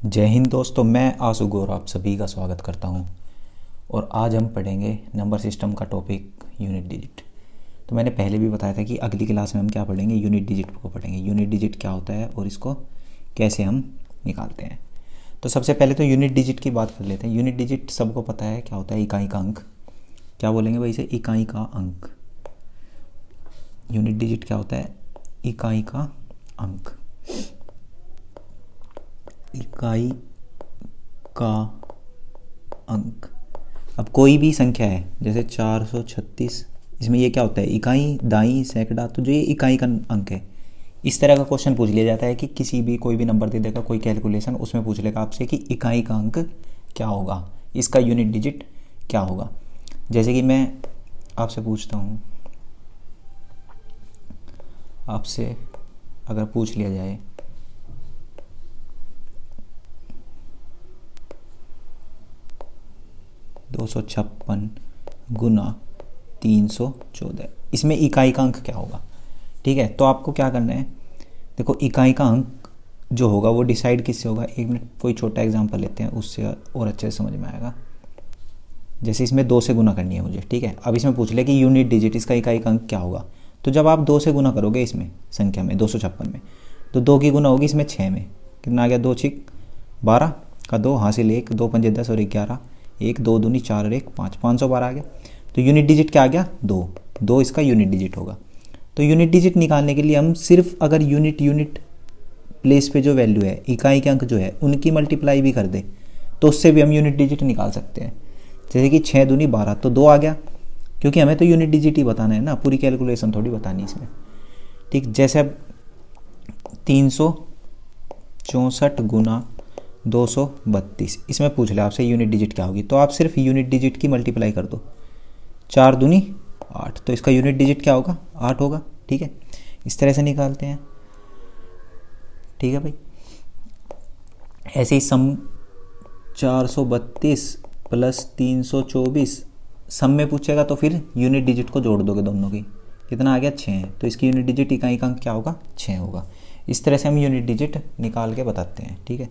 जय हिंद दोस्तों, मैं आशु गौर आप सभी का स्वागत करता हूं। और आज हम पढ़ेंगे नंबर सिस्टम का टॉपिक यूनिट डिजिट। तो मैंने पहले भी बताया था कि अगली क्लास में हम क्या पढ़ेंगे, यूनिट डिजिट को पढ़ेंगे। यूनिट डिजिट क्या होता है और इसको कैसे हम निकालते हैं। तो सबसे पहले तो यूनिट डिजिट की बात कर लेते हैं। यूनिट डिजिट सबको पता है क्या होता है, इकाई का अंक। क्या बोलेंगे भाई इसे, इकाई का अंक। यूनिट डिजिट क्या होता है, इकाई का अंक। इकाई का अंक। अब कोई भी संख्या है जैसे 436, इसमें ये क्या होता है, इकाई, दाई, सैकड़ा। तो जो ये इकाई का अंक है, इस तरह का क्वेश्चन पूछ लिया जाता है कि किसी भी कोई भी नंबर दे देगा, कोई कैलकुलेशन, उसमें पूछ लेगा आपसे कि इकाई का अंक क्या होगा, इसका यूनिट डिजिट क्या होगा। जैसे कि मैं आपसे पूछता हूँ, आपसे अगर पूछ लिया जाए 256 गुना 314, इसमें इकाई का अंक क्या होगा। ठीक है, तो आपको क्या करना है, देखो इकाई का अंक जो होगा वो डिसाइड किससे होगा। एक मिनट, कोई छोटा एग्जांपल लेते हैं, उससे और अच्छे से समझ में आएगा। जैसे इसमें 2 से गुना करनी है मुझे, ठीक है। अब इसमें पूछ ले कि यूनिट डिजिट, इसका इकाई का अंक क्या होगा। तो जब आप 2 से गुना करोगे इसमें संख्या में 256 में, तो 2 की गुना होगी इसमें 6 में, कितना आ गया, 2 6 12 का 2 हासिल 1, 2 पंजे 10 और 11, 1 2 दूनी 4 और 1 5, 512 आ गया। तो यूनिट डिजिट क्या आ गया, 2 इसका यूनिट डिजिट होगा। तो यूनिट डिजिट निकालने के लिए हम सिर्फ अगर यूनिट प्लेस पे जो वैल्यू है, इकाई के अंक जो है, उनकी मल्टीप्लाई भी कर दे तो उससे भी हम यूनिट डिजिट निकाल सकते हैं। जैसे कि 6 दूनी 12, तो 2 आ गया, क्योंकि हमें तो यूनिट डिजिट ही बताना है ना, पूरी कैलकुलेशन थोड़ी बतानी इसमें। ठीक, जैसे अब 364 गुना 232, इसमें पूछ ले आपसे यूनिट डिजिट क्या होगी। तो आप सिर्फ यूनिट डिजिट की मल्टीप्लाई कर दो, 4 दूनी 8, तो इसका यूनिट डिजिट क्या होगा, 8 होगा। ठीक है, इस तरह से निकालते हैं। ठीक है भाई, ऐसे ही सम 432 प्लस 324 सम में पूछेगा तो फिर यूनिट डिजिट को जोड़ दोगे दोनों की, कितना आ गया, 6। तो इसकी यूनिट डिजिट, इकाई का अंक क्या होगा, 6 होगा। इस तरह से हम यूनिट डिजिट निकाल के बताते हैं। ठीक है,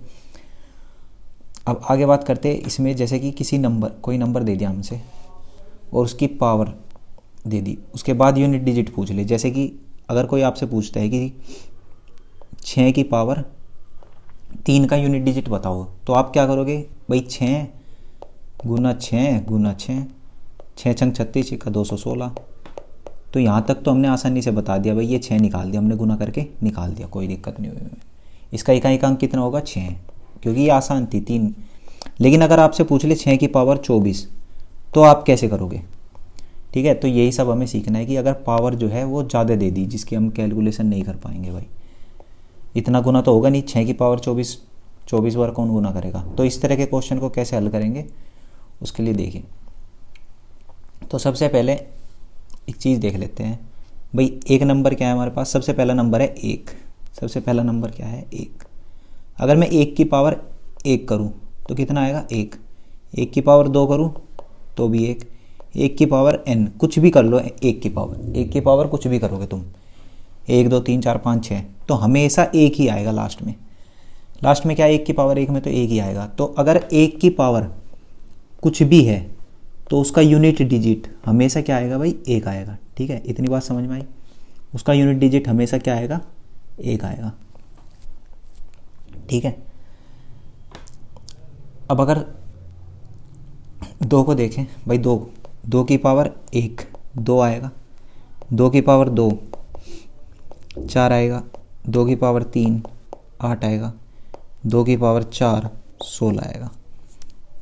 अब आगे बात करते हैं इसमें। जैसे कि किसी नंबर, कोई नंबर दे दिया हमसे और उसकी पावर दे दी, उसके बाद यूनिट डिजिट पूछ ले। जैसे कि अगर कोई आपसे पूछता है कि 6 की पावर 3 का यूनिट डिजिट बताओ, तो आप क्या करोगे भाई, 6 गुना 6 गुना 6, 6 छंग 36 का 216। तो यहाँ तक तो हमने आसानी से बता दिया भाई, ये 6 निकाल दिया हमने, गुना करके निकाल दिया, कोई दिक्कत नहीं हुई। इसका इकाई का अंक कितना होगा, 6, क्योंकि ये आसान थी 3। लेकिन अगर आपसे पूछ ले 6 की पावर 24, तो आप कैसे करोगे। ठीक है, तो यही सब हमें सीखना है कि अगर पावर जो है वो ज़्यादा दे दी, जिसकी हम कैलकुलेशन नहीं कर पाएंगे भाई, इतना गुना तो होगा नहीं, 6 की पावर 24, 24 बार कौन गुना करेगा। तो इस तरह के क्वेश्चन को कैसे हल करेंगे, उसके लिए देखिए। तो सबसे पहले एक चीज़ देख लेते हैं भाई, एक नंबर क्या है हमारे पास, सबसे पहला नंबर है 1। सबसे पहला नंबर क्या है, 1। अगर मैं 1 की पावर 1 करूँ तो कितना आएगा, 1। 1 की पावर 2 करूँ तो भी 1। 1 की पावर n, कुछ भी कर लो, 1 की पावर कुछ भी करोगे तुम, 1 2 3 4 5 6, तो हमेशा 1 ही आएगा लास्ट में। लास्ट में क्या, 1 की पावर 1 में तो 1 ही आएगा। तो अगर 1 की पावर कुछ भी है तो उसका यूनिट डिजिट हमेशा क्या आएगा भाई, 1 आएगा। ठीक है, इतनी बात समझ में आई। उसका यूनिट डिजिट हमेशा क्या आएगा, 1 आएगा। ठीक है, अब अगर 2 को देखें भाई, 2 की पावर 1 2 आएगा, 2 की पावर 2 4 आएगा, 2 की पावर 3 8 आएगा, 2 की पावर 4 16 आएगा।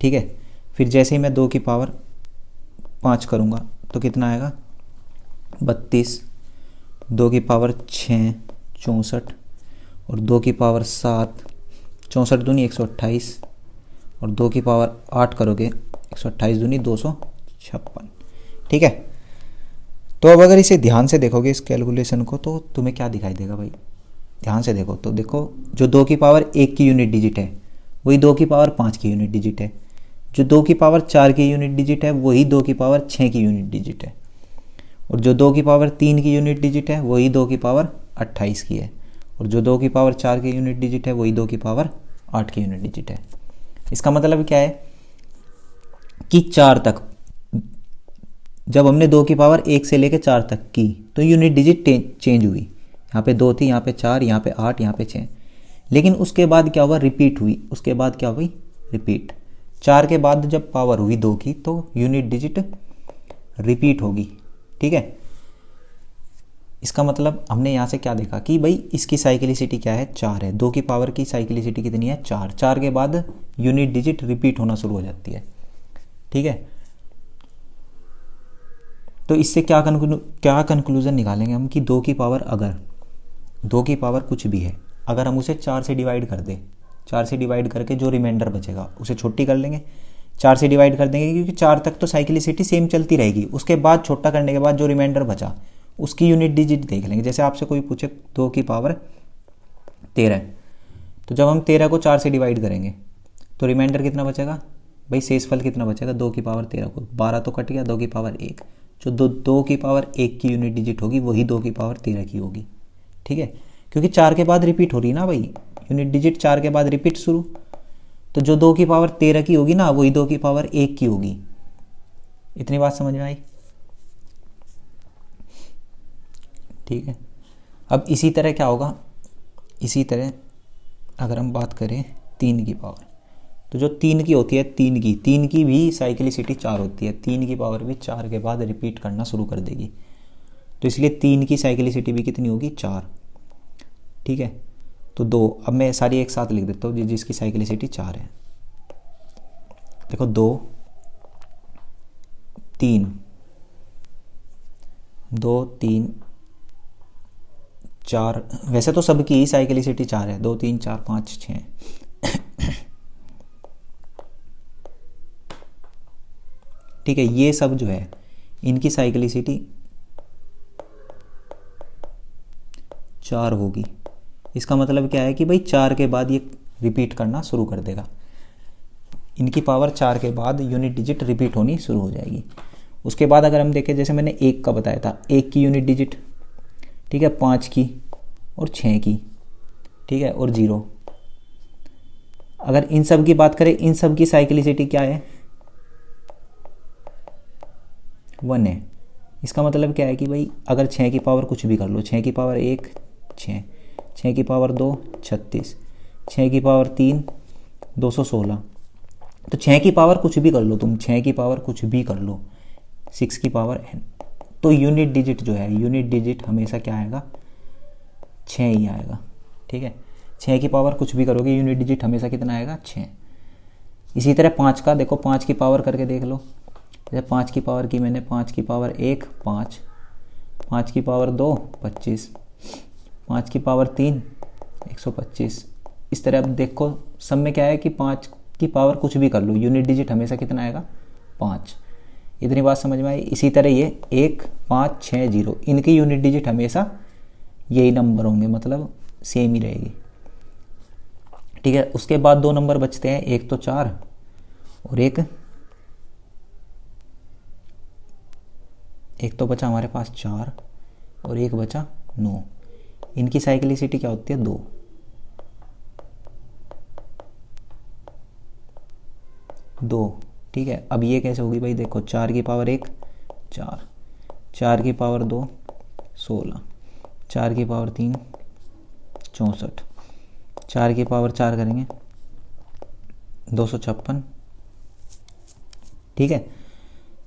ठीक है, फिर जैसे ही मैं 2 की पावर 5 करूँगा तो कितना आएगा, 32, 2 की पावर 6 64, और 2 की पावर 7 64 दूनी 128, और 2 की पावर 8 करोगे 128 दूनी 256। ठीक है, तो अब अगर इसे ध्यान से देखोगे इस कैलकुलेशन को, तो तुम्हें क्या दिखाई देगा भाई, ध्यान से देखो। तो देखो, जो 2 की पावर 1 की यूनिट डिजिट है वही 2 की पावर 5 की यूनिट डिजिट है, जो 2 की पावर 4 की यूनिट डिजिट है वही 2 की पावर 6 की यूनिट डिजिट है, और जो 2 की पावर 3 की यूनिट डिजिट है वही 2 की पावर 28 की है, और जो 2 की पावर 4 की यूनिट डिजिट है वही 2 की पावर 8 की यूनिट डिजिट है। इसका मतलब क्या है कि 4 तक, जब हमने 2 की पावर 1 से लेकर 4 तक की तो यूनिट डिजिट चेंज हुई। यहाँ पे 2 थी, यहाँ पे 4, यहाँ पे 8, यहाँ पे 6। लेकिन उसके बाद क्या हुआ, रिपीट हुई। उसके बाद क्या हुई, रिपीट। 4 के बाद जब पावर हुई 2 की तो यूनिट डिजिट रिपीट होगी। ठीक है, इसका मतलब हमने यहाँ से क्या देखा कि भाई इसकी साइक्लिसिटी क्या है, 4 है। 2 की पावर की साइक्लिसिटी कितनी है, 4। 4 के बाद यूनिट डिजिट रिपीट होना शुरू हो जाती है। ठीक है, तो इससे क्या कंक्लूजन निकालेंगे हम कि 2 की पावर, अगर 2 की पावर कुछ भी है, अगर हम उसे 4 से डिवाइड कर दें, 4 से डिवाइड करके जो रिमाइंडर बचेगा उसे छोटी कर लेंगे, 4 से डिवाइड कर देंगे, क्योंकि 4 तक तो साइक्लिसिटी सेम चलती रहेगी। उसके बाद छोटा करने के बाद जो रिमाइंडर बचा उसकी यूनिट डिजिट देख लेंगे। जैसे आपसे कोई पूछे 2 की पावर 13, तो जब हम 13 को 4 से डिवाइड करेंगे तो रिमाइंडर कितना बचेगा भाई, शेषफल कितना बचेगा, 2 की पावर 13 को 12 तो कट गया, 2 की पावर 1। जो 2 की पावर 1 की यूनिट डिजिट होगी वही 2 की पावर 13 की होगी। ठीक है, क्योंकि 4 के बाद रिपीट हो रही ना भाई, यूनिट डिजिट 4 के बाद रिपीट शुरू, तो जो 2 की पावर 13 की होगी ना वही 2 की पावर 1 की होगी। इतनी बात समझ में आई। ठीक है, अब इसी तरह क्या होगा, इसी तरह अगर हम बात करें 3 की पावर, तो जो 3 की होती है, 3 की भी साइक्लिसिटी 4 होती है। 3 की पावर भी 4 के बाद रिपीट करना शुरू कर देगी, तो इसलिए 3 की साइक्लिसिटी भी कितनी होगी, 4। ठीक है, तो 2, अब मैं सारी एक साथ लिख देता हूँ जिसकी साइक्लिसिटी 4 है। देखो 2 3 2 3 4, वैसे तो सबकी ही साइक्लिसिटी 4 है, 2 3 4 5 6। ठीक है, ये सब जो है इनकी साइक्लिसिटी 4 होगी। इसका मतलब क्या है कि भाई 4 के बाद ये रिपीट करना शुरू कर देगा। इनकी पावर 4 के बाद यूनिट डिजिट रिपीट होनी शुरू हो जाएगी। उसके बाद अगर हम देखें, जैसे मैंने 1 का बताया था, 1 की यूनिट डिजिट, ठीक है, 5 की और 6 की, ठीक है, और 0। अगर इन सब की बात करें, इन सब की साइक्लिसिटी क्या है, 1 है। इसका मतलब क्या है कि भाई अगर 6 की पावर कुछ भी कर लो, 6 की पावर 1 6, 6 की पावर 2 36, 6 की पावर 3 216, तो 6 की पावर कुछ भी कर लो तुम, 6 की पावर कुछ भी कर लो, 6 की पावर n, तो यूनिट डिजिट जो है, यूनिट डिजिट हमेशा क्या आएगा, 6 ही आएगा। ठीक है, 6 की पावर कुछ भी करोगे यूनिट डिजिट हमेशा कितना आएगा, 6। इसी तरह 5 का देखो, 5 की पावर करके देख लो। जैसे 5 की पावर की मैंने, 5 की पावर 1 5, 5 की पावर 2 25, 5 की पावर 3 125। इस तरह अब देखो सब में क्या है कि 5 की पावर कुछ भी कर लो, यूनिट डिजिट हमेशा कितना आएगा, 5। इतनी बात समझ में आई। इसी तरह ये 1 5 6 0, इनकी यूनिट डिजिट हमेशा यही नंबर होंगे, मतलब सेम ही रहेगी। ठीक है, उसके बाद 2 नंबर बचते हैं, एक तो 4 और एक तो बचा हमारे पास 4 और एक बचा 9। इनकी साइक्लिसिटी क्या होती है, 2। ठीक है, अब ये कैसे होगी भाई, देखो 4 की पावर 1 4, 4 की पावर 2 16, 4 की पावर 3 64, 4 की पावर 4 करेंगे 256। ठीक है,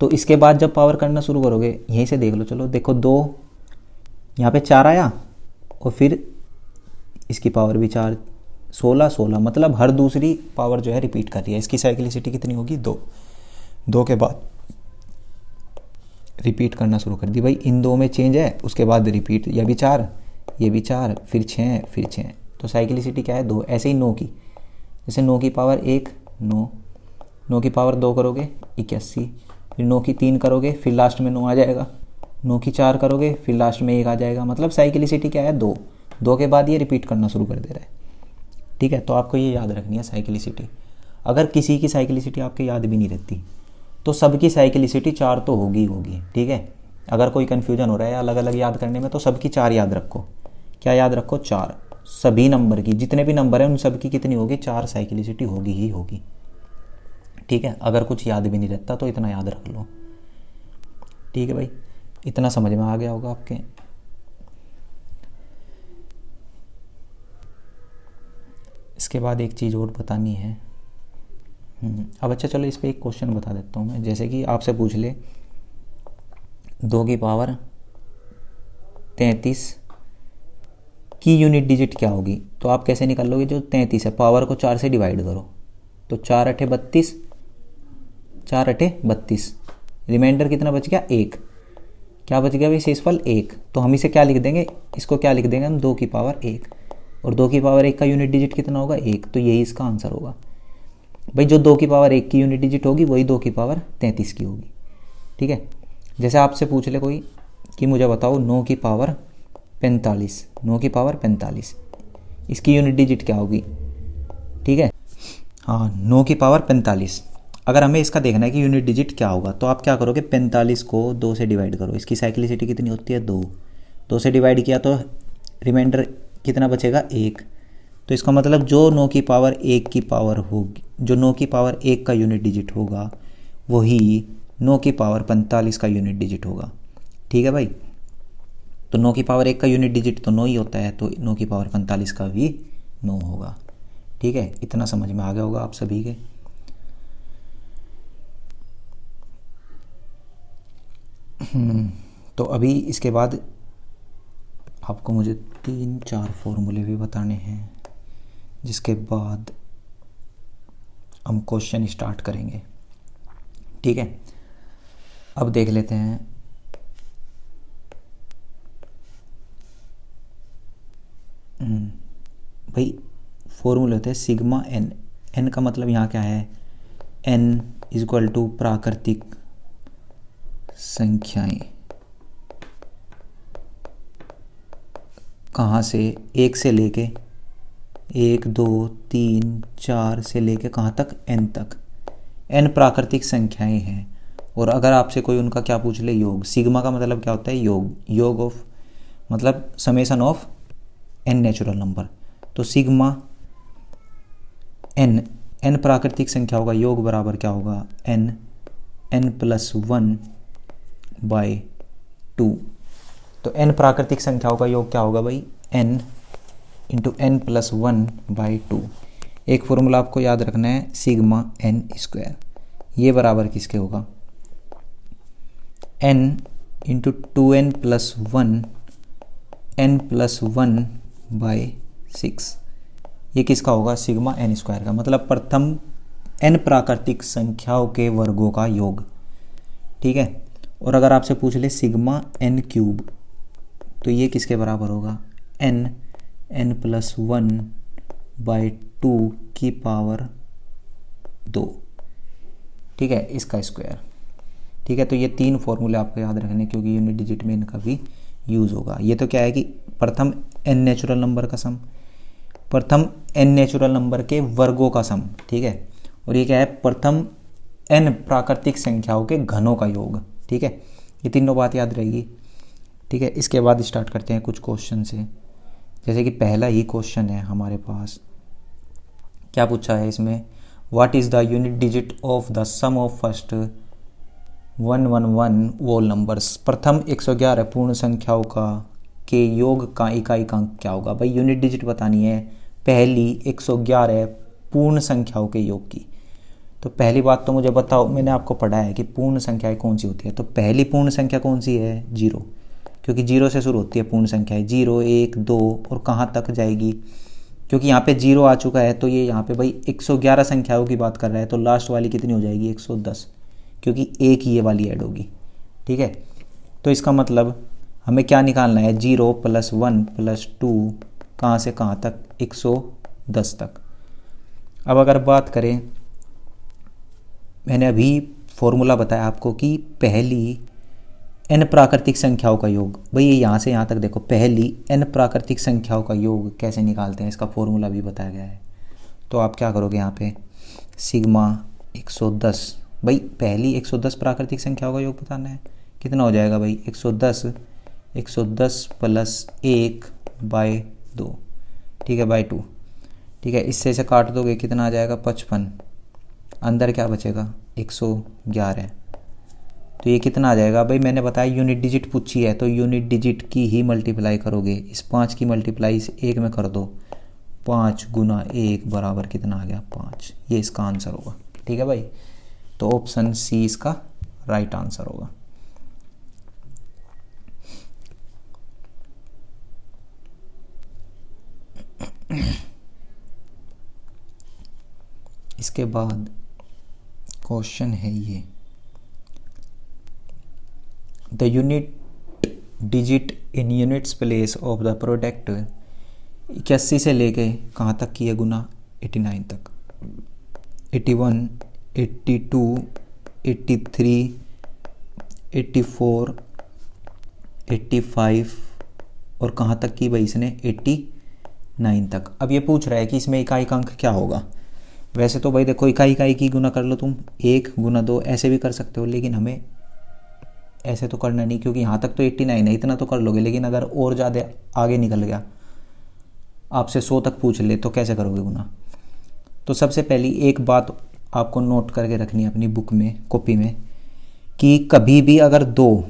तो इसके बाद जब पावर करना शुरू करोगे, यहीं से देख लो, चलो देखो 2 यहाँ पे 4 आया और फिर इसकी पावर भी 4 16 16, मतलब हर दूसरी पावर जो है रिपीट कर रही है। इसकी साइक्लिसिटी कितनी होगी, 2 के बाद रिपीट करना शुरू कर दी भाई, इन 2 में चेंज है, उसके बाद रिपीट, ये भी 4 ये भी 4 फिर 6 फिर 6, तो साइक्लिसिटी क्या है, 2। ऐसे ही 9 की, जैसे 9 की पावर 1 9, 9 की पावर 2 करोगे 81, फिर 9 की 3 करोगे फिर लास्ट में 9 आ जाएगा, 9 की 4 करोगे फिर लास्ट में 1 आ जाएगा, मतलब साइक्लिसिटी क्या है, 2 के बाद ये रिपीट करना शुरू कर दे रहा है। ठीक है, तो आपको ये याद रखनी है साइक्लिसिटी। अगर किसी की साइक्लिसिटी आपके याद भी नहीं रहती तो सबकी साइक्लिसिटी 4 तो होगी। ठीक है, अगर कोई कन्फ्यूजन हो रहा है अलग अलग याद करने में, तो सबकी 4 याद रखो। क्या याद रखो, 4। सभी नंबर की, जितने भी नंबर हैं उन सब की कितनी होगी, 4 साइक्लिसिटी होगी ही होगी। ठीक है, अगर कुछ याद भी नहीं रहता तो इतना याद रख लो। ठीक है भाई, इतना समझ में आ गया होगा आपके। इसके बाद एक चीज़ और बतानी है। अब अच्छा चलो इस पे एक क्वेश्चन बता देता हूँ मैं। जैसे कि आपसे पूछ ले 2 की पावर 33 की यूनिट डिजिट क्या होगी, तो आप कैसे निकाल लोगे, जो 33 है पावर को 4 से डिवाइड करो, तो 4 अठे 32, 4 अठे 32, रिमाइंडर कितना बच गया, 1। क्या बच गया भाई, शेषफल 1। तो हम इसे क्या लिख देंगे, इसको क्या लिख देंगे हम, 2 की पावर 1, और 2 की पावर 1 का यूनिट डिजिट कितना होगा, 1। तो यही इसका आंसर होगा भाई। जो 2 की पावर 1 की यूनिट डिजिट होगी वही 2 की पावर 33 की होगी। ठीक है, जैसे आपसे पूछ ले कोई कि मुझे बताओ 9 की पावर 45, 9 की पावर 45, इसकी यूनिट डिजिट क्या होगी। ठीक है, हाँ 9 की पावर 45। अगर हमें इसका देखना है कि यूनिट डिजिट क्या होगा, तो आप क्या करोगे, 45 को 2 से डिवाइड करो। इसकी साइक्लिसिटी कितनी होती है, 2। 2 से डिवाइड किया तो रिमाइंडर कितना बचेगा, 1। तो इसका मतलब जो 9 की पावर 1 की पावर होगी, जो 9 की पावर 1 का यूनिट डिजिट होगा वही 9 की पावर 45 का यूनिट डिजिट होगा। ठीक है भाई, तो 9 की पावर 1 का यूनिट डिजिट तो 9 ही होता है, तो 9 की पावर 45 का भी 9 होगा। ठीक है, इतना समझ में आ गया होगा आप सभी के। तो अभी इसके बाद आपको मुझे 3-4 फॉर्मूले भी बताने हैं, जिसके बाद हम क्वेश्चन स्टार्ट करेंगे। ठीक है, अब देख लेते हैं। भाई फॉर्मूले होते हैं सिग्मा एन। एन का मतलब यहाँ क्या है, एन इक्वल टू प्राकृतिक संख्याएं, कहाँ से, 1 से लेके 1 2 3 4 से लेके कहाँ तक, एन तक। एन प्राकृतिक संख्याएं हैं, और अगर आपसे कोई उनका क्या पूछ ले, योग। सिग्मा का मतलब क्या होता है, योग, योग ऑफ मतलब summation of N natural number. तो सिग्मा एन, एन प्राकृतिक संख्याओं का योग बराबर क्या होगा, एन, एन प्लस 1 बाय 2। तो एन प्राकृतिक संख्याओं का योग क्या होगा भाई, N into N plus 1 by 2। एक फॉर्मूला आपको याद रखना है, सिग्मा एन स्क्वायर, ये बराबर किसके होगा, N into 2n plus 1 N plus 1 by 6। ये किसका होगा, सिग्मा एन स्क्वायर का, मतलब प्रथम एन प्राकृतिक संख्याओं के वर्गों का योग। ठीक है, और अगर आपसे पूछ ले सिग्मा एन क्यूब, तो ये किसके बराबर होगा, एन, एन प्लस 1 बाई 2 की पावर 2। ठीक है, इसका स्क्वायर। ठीक है, तो ये 3 फॉर्मूले आपको याद रखने, क्योंकि यूनिट डिजिट में इनका भी यूज़ होगा। ये तो क्या है कि प्रथम एन नेचुरल नंबर का सम, प्रथम एन नेचुरल नंबर के वर्गों का सम। ठीक है, और ये क्या है, प्रथम एन प्राकृतिक संख्याओं के घनों का योग। ठीक है, ये तीनों बात याद रहेगी। ठीक है, इसके बाद स्टार्ट करते हैं कुछ क्वेश्चन से। जैसे कि पहला ही क्वेश्चन है हमारे पास, क्या पूछा है इसमें, what is the unit digit of the sum of first 111 whole numbers. प्रथम 111 पूर्ण संख्याओं का के योग का इकाई अंक क्या होगा। भाई यूनिट डिजिट बतानी है पहली 111 पूर्ण संख्याओं के योग की। तो पहली बात तो मुझे बताओ, मैंने आपको पढ़ा है कि पूर्ण संख्याएं कौन सी होती है। तो पहली पूर्ण संख्या कौन सी है, 0, क्योंकि 0 से शुरू होती है पूर्ण संख्याएं, 0 1 2 और कहाँ तक जाएगी, क्योंकि यहाँ पे 0 आ चुका है, तो ये यहाँ पे भाई 111 संख्याओं की बात कर रहा है, तो लास्ट वाली कितनी हो जाएगी, 110, क्योंकि एक ही ये वाली ऐड होगी। ठीक है, तो इसका मतलब हमें क्या निकालना है, 0 प्लस 1 प्लस 2 कहाँ से कहाँ तक, 110 तक। अब अगर बात करें, मैंने अभी फॉर्मूला बताया आपको कि पहली n प्राकृतिक संख्याओं का योग। भाई ये यहाँ से यहाँ तक देखो, पहली n प्राकृतिक संख्याओं का योग कैसे निकालते हैं, इसका फॉर्मूला भी बताया गया है। तो आप क्या करोगे, यहाँ पे सिग्मा 110, भाई पहली 110 प्राकृतिक संख्याओं का योग बताना है, कितना हो जाएगा भाई 110 प्लस 1 बाय 2। ठीक है, बाई 2। ठीक है, इससे इसे काट दोगे कितना आ जाएगा 55, अंदर क्या बचेगा 111। तो ये कितना आ जाएगा भाई, मैंने बताया यूनिट डिजिट पूछी है तो यूनिट डिजिट की ही मल्टीप्लाई करोगे। इस 5 की मल्टीप्लाई इस 1 में कर दो, 5 गुना 1 बराबर कितना आ गया 5। ये इसका आंसर होगा। ठीक है भाई, तो ऑप्शन सी इसका राइट आंसर होगा। इसके बाद क्वेश्चन है ये, the unit digit in units place of the product 81 से लेके कहाँ तक की है गुना 89 तक, 81, 82, 83, 84, 85 और कहाँ तक की भाई इसने 89 तक। अब ये पूछ रहा है कि इसमें इकाई का अंक क्या होगा। वैसे तो भाई देखो इकाई इकाई की गुना कर लो तुम, 1 गुना 2 ऐसे भी कर सकते हो, लेकिन हमें ऐसे तो करना नहीं क्योंकि यहाँ तक तो 89 है, इतना तो कर लोगे। लेकिन अगर और ज़्यादा आगे निकल गया, आपसे 100 तक पूछ ले तो कैसे करोगे गुना। तो सबसे पहली एक बात आपको नोट करके रखनी है अपनी बुक में, कॉपी में, कि कभी भी अगर 2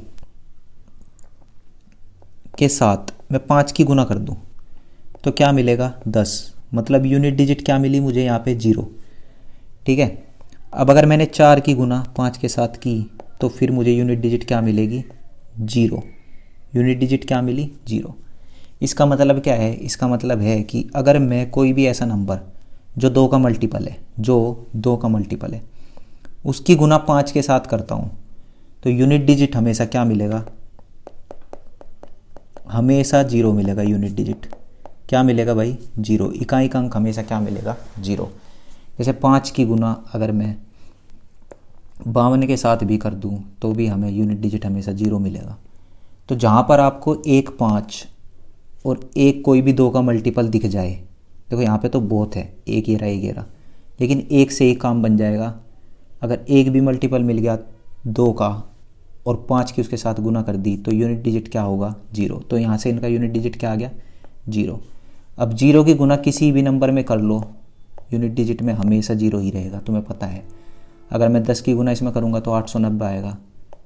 के साथ मैं 5 की गुना कर दूं तो क्या मिलेगा 10, मतलब यूनिट डिजिट क्या मिली मुझे यहाँ पे 0। ठीक है, अब अगर मैंने 4 की गुना 5 के साथ की तो फिर मुझे यूनिट डिजिट क्या मिलेगी 0। यूनिट डिजिट क्या मिली 0। इसका मतलब क्या है, इसका मतलब है कि अगर मैं कोई भी ऐसा नंबर जो 2 का मल्टीपल है, जो 2 का मल्टीपल है, उसकी गुना 5 के साथ करता हूँ तो यूनिट डिजिट हमेशा क्या मिलेगा, हमेशा 0 मिलेगा। यूनिट डिजिट क्या मिलेगा भाई 0। इकाई का अंक हमेशा क्या मिलेगा 0। जैसे 5 की गुना अगर मैं 52 के साथ भी कर दूं तो भी हमें यूनिट डिजिट हमेशा 0 मिलेगा। तो जहाँ पर आपको 1 5 और एक कोई भी 2 का मल्टीपल दिख जाए, देखो यहाँ पे तो बहुत है, एक ये रहा एक ये रहा, लेकिन एक से ही काम बन जाएगा। अगर एक भी मल्टीपल मिल गया 2 का और 5 की उसके साथ गुना कर दी तो यूनिट डिजिट क्या होगा 0। तो यहाँ से इनका यूनिट डिजिट क्या आ गया 0। अब 0 की गुना किसी भी नंबर में कर लो, यूनिट डिजिट में हमेशा 0 ही रहेगा, तुम्हें पता है। अगर मैं 10 की गुना इसमें करूँगा तो 890 आएगा,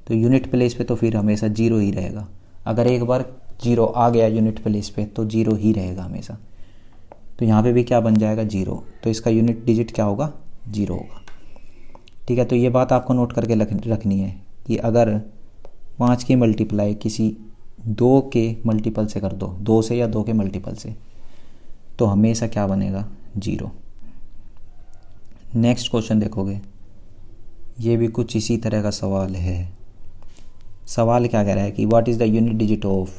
तो यूनिट प्लेस पे तो फिर हमेशा 0 ही रहेगा। अगर एक बार 0 आ गया यूनिट प्लेस पे तो 0 ही रहेगा हमेशा। तो यहाँ पे भी क्या बन जाएगा 0, तो इसका यूनिट डिजिट क्या होगा 0 होगा। ठीक है, तो ये बात आपको नोट करके रखनी है कि अगर 5 की मल्टीप्लाई किसी 2 के मल्टीपल से कर दो, 2 से या 2 के मल्टीपल से, तो हमेशा क्या बनेगा 0। नेक्स्ट क्वेश्चन देखोगे, ये भी कुछ इसी तरह का सवाल है। सवाल क्या कह रहा है कि what is the unit digit of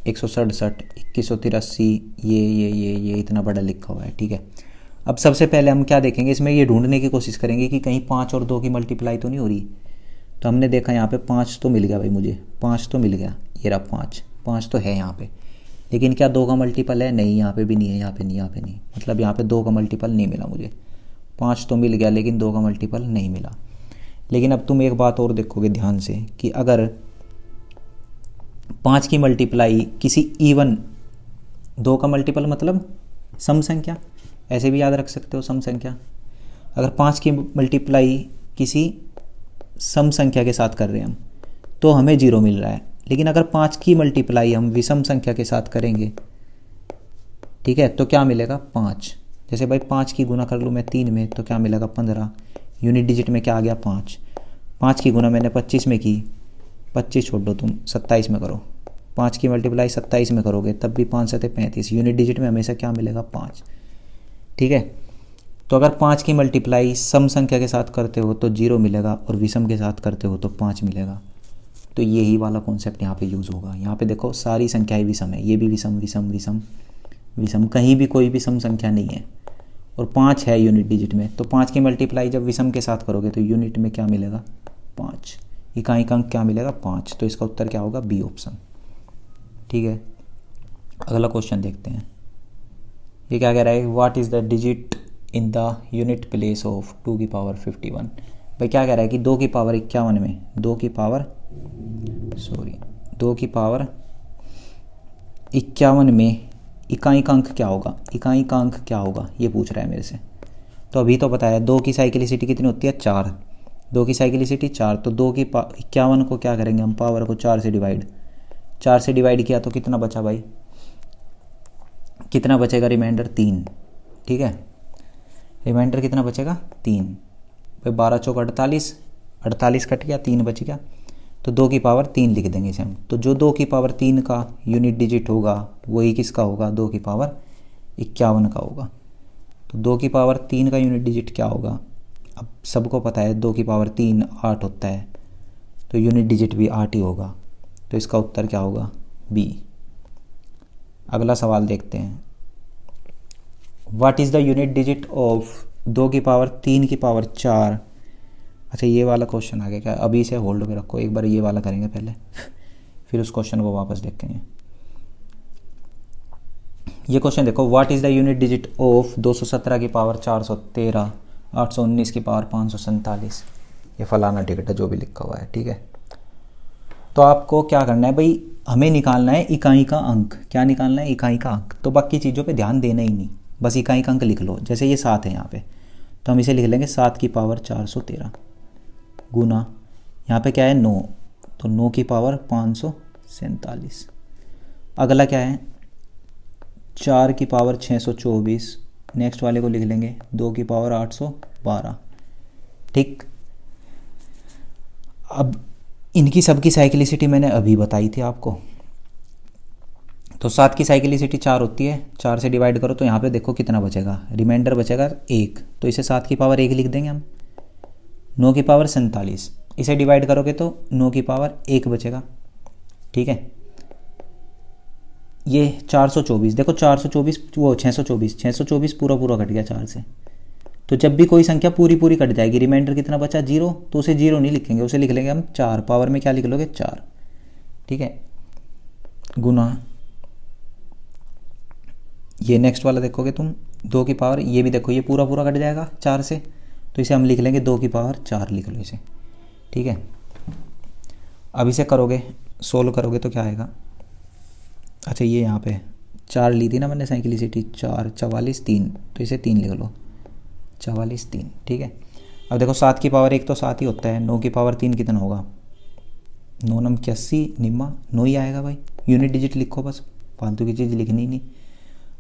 167, 2183, ये इतना बड़ा लिखा हुआ है। ठीक है, अब सबसे पहले हम क्या देखेंगे, इसमें ये ढूंढने की कोशिश करेंगे कि कहीं 5 और 2 की मल्टीप्लाई तो नहीं हो रही। तो हमने देखा यहाँ पे 5 तो मिल गया भाई, मुझे 5 तो मिल गया, ये रहा 5 तो है यहाँ पे, लेकिन क्या 2 का मल्टीपल है, नहीं यहाँ पे भी नहीं है, यहाँ पे नहीं, यहाँ पे नहीं, मतलब यहाँ पे 2 का मल्टीपल नहीं मिला मुझे। 5 तो मिल गया लेकिन 2 का मल्टीपल नहीं मिला। लेकिन अब तुम एक बात और देखोगे ध्यान से कि अगर 5 की मल्टीप्लाई किसी इवन 2 का मल्टीपल मतलब सम संख्या, ऐसे भी याद रख सकते हो सम संख्या। अगर 5 की मल्टीप्लाई किसी सम संख्या के साथ कर रहे हैं हम तो हमें 0 मिल रहा है। लेकिन अगर 5 की मल्टीप्लाई हम विषम संख्या के साथ करेंगे, ठीक है, तो क्या मिलेगा 5। जैसे भाई 5 की गुना कर लूँ मैं 3 में तो क्या मिलेगा 15। यूनिट डिजिट में क्या आ गया 5। 5 की गुना मैंने 25 में की, 25 छोड़ दो तुम 27 में करो, 5 की मल्टीप्लाई 27 में करोगे तब भी 5 7 35, यूनिट डिजिट में हमेशा क्या मिलेगा 5। ठीक है, तो अगर 5 की मल्टीप्लाई सम संख्या के साथ करते हो तो 0 मिलेगा और विषम के साथ करते हो तो 5 मिलेगा। तो यही वाला कॉन्सेप्ट यहाँ पे यूज़ होगा। यहाँ पे देखो सारी संख्याएं विषम है, ये भी विषम विषम विषम विषम, कहीं भी कोई भी सम संख्या नहीं है और 5 है यूनिट डिजिट में। तो 5 की मल्टीप्लाई जब विषम के साथ करोगे तो यूनिट में क्या मिलेगा 5, इकाई का अंक क्या मिलेगा 5। तो इसका उत्तर क्या होगा बी ऑप्शन। ठीक है, अगला क्वेश्चन देखते हैं। ये क्या कह रहा है, what is the digit in the unit place of 2 की पावर 51। भाई क्या कह रहा है कि 2 की पावर 51 में 2 की पावर 51 में इकाई का अंक क्या होगा, इकाई का अंक क्या होगा ये पूछ रहा है मेरे से। तो अभी तो पता है 2 की साइक्लिसिटी कितनी होती है 4, 2 की साइक्लिसिटी 4, तो 2 की 51 को क्या करेंगे हम, पावर को 4 से डिवाइड, 4 से डिवाइड किया तो कितना बचा भाई, कितना बचेगा, रिमाइंडर 3। ठीक है, रिमाइंडर कितना बचेगा 3 भाई, 12 चौक 48, 48 कट गया, 3 बच गया, तो 2 की पावर 3 लिख देंगे इसे हम। तो जो 2 की पावर 3 का यूनिट डिजिट होगा वही किसका होगा, 2 की पावर 51 का होगा। तो 2 की पावर 3 का यूनिट डिजिट क्या होगा, अब सबको पता है 2 की पावर 3 8 होता है, तो यूनिट डिजिट भी 8 ही होगा। तो इसका उत्तर क्या होगा, बी। अगला सवाल देखते हैं, what is the unit digit of 2 की पावर 3 की पावर 4। अच्छा ये वाला क्वेश्चन आ गया क्या, अभी इसे होल्ड पे रखो, एक बार ये वाला करेंगे पहले फिर उस क्वेश्चन को वापस देखेंगे। ये क्वेश्चन देखो, what is the unit digit of 217 की पावर 413, 819 की पावर 547, ये फलाना टिकट है जो भी लिखा हुआ है। ठीक है, तो आपको क्या करना है भाई, हमें निकालना है इकाई का अंक। क्या निकालना है, इकाई का अंक। तो बाकी चीज़ों पे ध्यान देना ही नहीं, बस इकाई का अंक लिख लो। जैसे ये 7 है यहाँ पे, तो हम इसे लिख लेंगे 7 की पावर 413 गुना, यहाँ पे क्या है 9, तो 9 की पावर 547। अगला क्या है 4 की पावर 624, नेक्स्ट वाले को लिख लेंगे 2 की पावर 812। ठीक, अब इनकी सबकी साइक्लिसिटी मैंने अभी बताई थी आपको। तो 7 की साइक्लिसिटी 4 होती है, 4 से डिवाइड करो तो यहाँ पे देखो कितना बचेगा, रिमाइंडर बचेगा 1, तो इसे 7 की पावर 1 लिख देंगे हम। 9 की पावर 47, इसे डिवाइड करोगे तो 9 की पावर 1 बचेगा। ठीक है, ये 424, देखो 424 वो 624, 624 पूरा पूरा कट गया 4 से। तो जब भी कोई संख्या पूरी पूरी कट जाएगी, रिमाइंडर कितना बचा 0, तो उसे 0 नहीं लिखेंगे, उसे लिख लेंगे हम 4, पावर में क्या लिख लोगे 4। ठीक है, गुना, ये नेक्स्ट वाला देखोगे तुम 2 की पावर, ये भी देखो ये पूरा पूरा कट जाएगा 4 से, तो इसे हम लिख लेंगे 2 की पावर 4 लिख लो इसे। ठीक है, अब इसे करोगे, सोल्व करोगे तो क्या आएगा, अच्छा ये यहाँ पे 4 ली थी ना मैंने साइक्लिसिटी, 4 44 3, तो इसे 3 लिख लो, 44 3। ठीक है, अब देखो 7 की पावर 1 तो 7 ही होता है, 9 की पावर 3 कितना होगा, 9 नम 81 निम्मा 9 ही आएगा भाई, यूनिट डिजिट लिखो बस, फालतू की चीज़ लिखनी ही नहीं।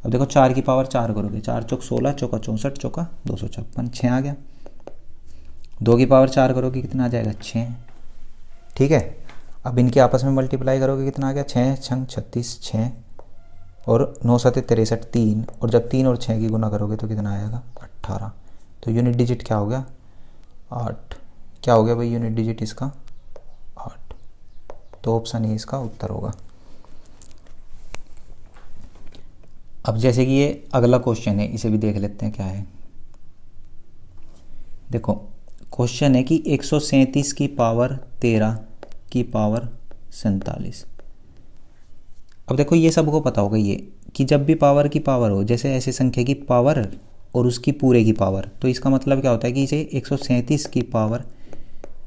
अब देखो 4 की पावर 4 करोगे, 4 चौक 16, चौका 64, चौका 256, 6 आ गया। 2 की पावर 4 करोगे कितना आ जाएगा 6। ठीक है, अब इनके आपस में मल्टीप्लाई करोगे कितना आ गया, 6 छंग 36, 6 और 9 7 63 3, और जब 3 और 6 की गुना करोगे तो कितना आएगा 18। तो यूनिट डिजिट क्या हो गया 8, क्या हो गया भाई यूनिट डिजिट इसका 8, तो ऑप्शन ए इसका उत्तर होगा। अब जैसे कि ये अगला क्वेश्चन है, इसे भी देख लेते हैं क्या है। देखो क्वेश्चन है कि 137 की पावर 13 की पावर 47। अब देखो ये सबको पता होगा ये कि जब भी पावर की पावर हो, जैसे ऐसे संख्या की पावर और उसकी पूरे की पावर, तो इसका मतलब क्या होता है कि इसे 137 की पावर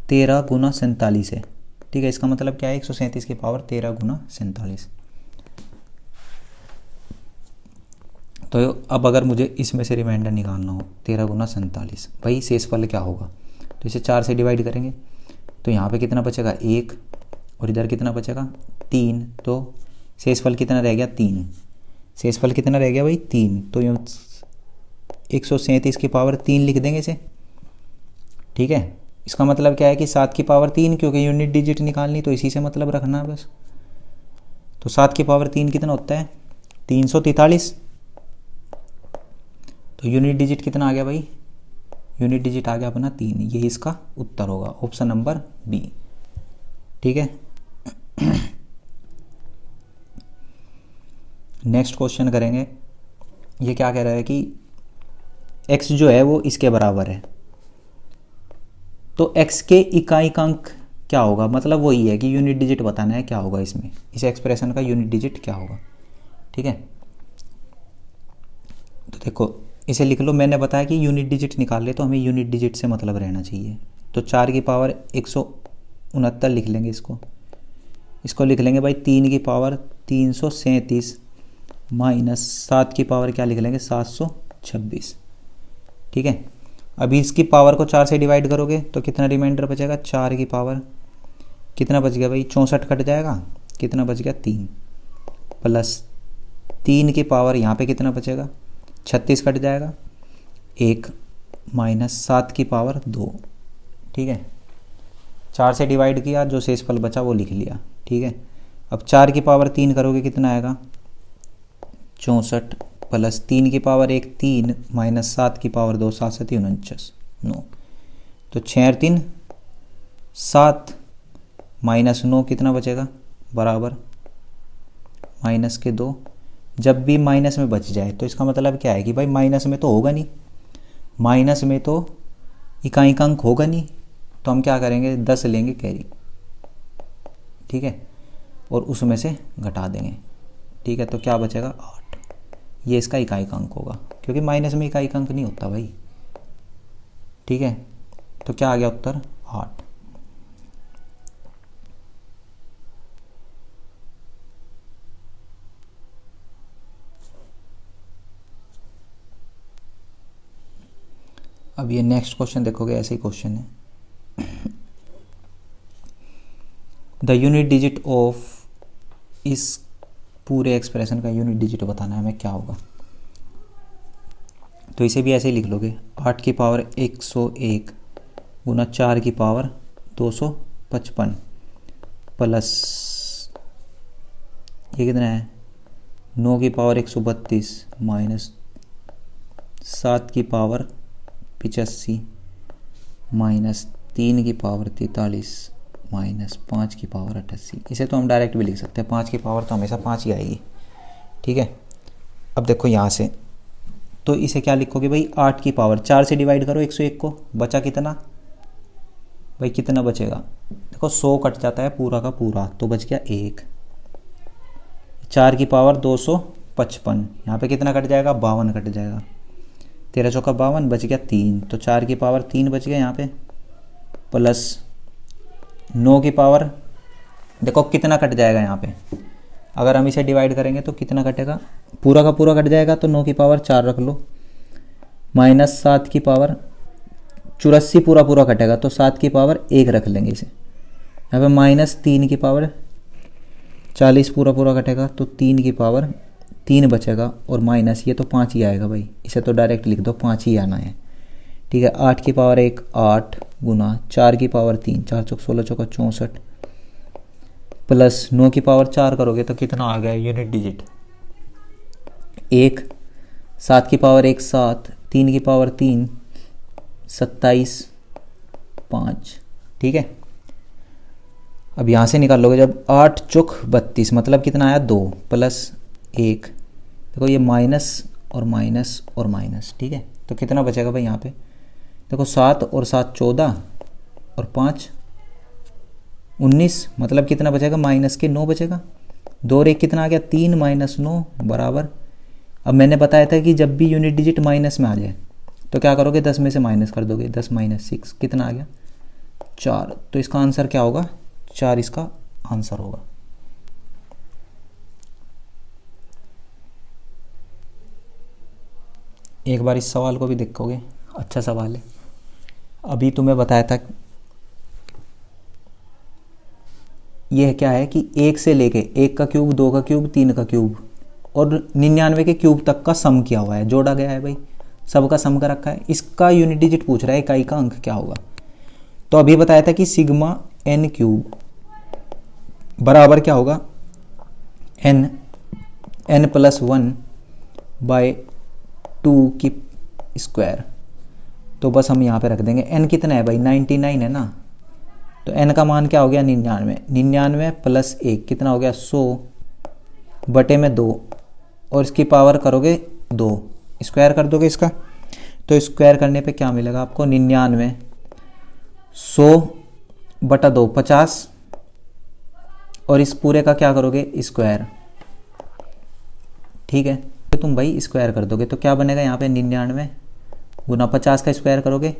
13 गुना 47 है। ठीक है, इसका मतलब क्या है 137 की पावर 13 गुना 47। तो अब अगर मुझे इसमें से रिमाइंडर निकालना हो 13 गुना 47, भाई शेषफल क्या होगा, तो इसे 4 से डिवाइड करेंगे तो यहाँ पे कितना बचेगा 1, और इधर कितना बचेगा 3, तो शेषफल कितना रह गया 3। शेषफल कितना रह गया भाई 3, तो यूँ 137 की पावर 3 लिख देंगे इसे। ठीक है, इसका मतलब क्या है कि 7 की पावर 3, क्योंकि यूनिट डिजिट निकालनी तो इसी से मतलब रखना है बस। तो 7 की पावर 3 कितना होता है 343, तो यूनिट डिजिट कितना आ गया भाई, यूनिट डिजिट आ गया अपना 3, ये इसका उत्तर होगा, ऑप्शन नंबर बी। ठीक है, नेक्स्ट क्वेश्चन करेंगे। ये क्या कह रहा है कि x जो है वो इसके बराबर है, तो x के इकाई का अंक क्या होगा, मतलब वही है कि यूनिट डिजिट बताना है क्या होगा इसमें, इस एक्सप्रेशन का यूनिट डिजिट क्या होगा। ठीक है, तो देखो इसे लिख लो, मैंने बताया कि यूनिट डिजिट निकाल ले तो हमें यूनिट डिजिट से मतलब रहना चाहिए। तो 4 की पावर 169 लिख लेंगे इसको लिख लेंगे भाई 3 की पावर 337 माइनस 7 की पावर क्या लिख लेंगे 726। ठीक है, अभी इसकी पावर को 4 से डिवाइड करोगे तो कितना रिमाइंडर बचेगा, 4 की पावर कितना बच गया भाई 64 कट जाएगा, कितना बच गया 3, प्लस 3 की पावर यहाँ पे कितना बचेगा 36 कट जाएगा 1, माइनस 7 की पावर 2। ठीक है, 4 से डिवाइड किया, जो शेषफल बचा वो लिख लिया। ठीक है, अब 4 की पावर 3 करोगे कितना आएगा 64, प्लस 3 की पावर 1 3, माइनस 7 की पावर 2 7 7 49 9, तो 6 और 3 7, माइनस 9 कितना बचेगा बराबर माइनस के 2। जब भी माइनस में बच जाए तो इसका मतलब क्या है कि भाई माइनस में तो होगा नहीं, माइनस में तो इकाई अंक होगा नहीं, तो हम क्या करेंगे 10 लेंगे कैरी। ठीक है, और उसमें से घटा देंगे। ठीक है, तो क्या बचेगा 8, ये इसका इकाई अंक होगा, क्योंकि माइनस में इकाई अंक नहीं होता भाई। ठीक है, तो क्या आ गया उत्तर 8। अब ये नेक्स्ट क्वेश्चन देखोगे, ऐसे ही क्वेश्चन है। द यूनिट डिजिट ऑफ, इस पूरे एक्सप्रेशन का यूनिट डिजिट बताना है हमें, क्या होगा। तो इसे भी ऐसे ही लिख लोगे, 8 की पावर 101 गुना 4 की पावर 255 प्लस ये कितना है 9 की पावर 132 माइनस 7 की पावर 85 माइनस 3 की पावर 43 माइनस 5 की पावर 88। इसे तो हम डायरेक्ट भी लिख सकते हैं, 5 की पावर तो हमेशा 5 ही आएगी। ठीक है, अब देखो यहाँ से, तो इसे क्या लिखोगे भाई 8 की पावर 4 से डिवाइड करो 101 को, बचा कितना भाई, कितना बचेगा देखो 100 कट जाता है पूरा का पूरा, तो बच गया 1। 4 की पावर 255, यहाँ पे कितना कट जाएगा 52 कट जाएगा, 13 चौका 52 बच गया 3, तो 4 की पावर 3 बच गया यहाँ पे, प्लस 9 की पावर देखो कितना कट जाएगा यहाँ पे, अगर हम इसे डिवाइड करेंगे तो कितना कटेगा, पूरा का पूरा कट जाएगा, तो 9 की पावर 4 रख लो, माइनस 7 की पावर 84 पूरा पूरा कटेगा, तो 7 की पावर 1 रख लेंगे इसे, यहाँ पे माइनस 3 की पावर 40 पूरा पूरा कटेगा, तो 3 की पावर 3 बचेगा, और माइनस ये तो 5 ही आएगा भाई, इसे तो डायरेक्ट लिख दो 5 ही आना है। ठीक है, 8 की पावर 1 8 गुना 4 की पावर 3 4 चौक 16 चौका 64 प्लस 9 की पावर 4 करोगे तो कितना आ गया यूनिट डिजिट 1, 7 की पावर 1 7, 3 की पावर 3 27 5। ठीक है, अब यहाँ से निकाल लोगे, जब 8 चौक 32 मतलब कितना आया 2 प्लस 1, देखो ये माइनस और माइनस और माइनस। ठीक है, तो कितना बचेगा भाई यहाँ पे देखो 7 और 7 14 और 5 19, मतलब कितना बचेगा माइनस के 9 बचेगा, 2 और 1 कितना आ गया 3 माइनस 9 बराबर। अब मैंने बताया था कि जब भी यूनिट डिजिट माइनस में आ जाए तो क्या करोगे 10 में से माइनस कर दोगे, 10 माइनस 6 कितना आ गया 4, तो इसका आंसर क्या होगा 4 इसका आंसर होगा। एक बार इस सवाल को भी देखोगे, अच्छा सवाल है। अभी तुम्हें बताया था यह क्या है कि 1 से लेके 1 का क्यूब 2 का क्यूब 3 का क्यूब और 99 के क्यूब तक का सम किया हुआ है, जोड़ा गया है भाई, सबका सम का रखा है। इसका यूनिट डिजिट पूछ रहा है, इकाई का अंक क्या होगा। तो अभी बताया था कि सिग्मा n क्यूब बराबर क्या होगा n प्लस 1 बाय 2 की स्क्वायर। तो बस हम यहाँ पे रख देंगे n कितना है भाई 99 है ना, तो n का मान क्या हो गया 99 प्लस 1 कितना हो गया 100 बटे में 2, और इसकी पावर करोगे 2, स्क्वायर कर दोगे इसका, तो स्क्वायर करने पे क्या मिलेगा आपको 99 100 बटा 2 50, और इस पूरे का क्या करोगे स्क्वायर। ठीक है, तो तुम भाई स्क्वायर कर दोगे तो क्या बनेगा यहाँ पे 99 गुना 50 का स्क्वायर करोगे